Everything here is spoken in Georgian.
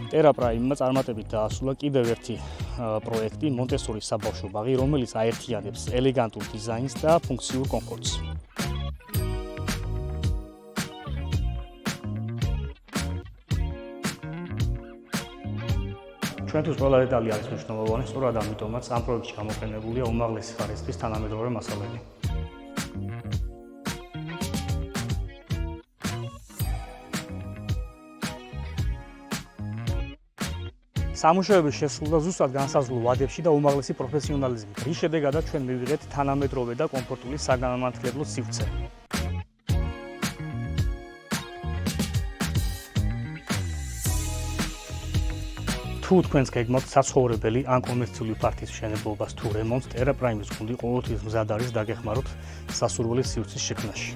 Terraprime-მა წარმატებით დაასრულა კიდევ ერთი პროექტი მონტესორის საბავშვო ბაღი, რომელიც აერთიანებს ელეგანტურ დიზაინს და ფუნქციურ კომფორტს. ჩვენთვის ყველა დეტალი არის მნიშვნელოვანი, სწორად ამიტომაც ამ პროექტში გამოყენებულია უმაღლესი ხარისხის თანამედროვე მასალები. სამუშაოები შესრულდა ზუსტად განსაზღვრულ ვადებში და უმაღლესი პროფესიონალიზმით, რის შედეგადაც ჩვენ მივიღეთ თანამედროვე და კომფორტული საგანმანათლებლო სივრცე. თუ თქვენს გეგმავთ საცხოვრებელი ან კომერციული პარტიის მშენებლობას თუ რემონტს, Terraprime-ის გუნდი ყოველთვის მზად არის დაგეხმაროთ სასურველი სივრცის შექმნაში.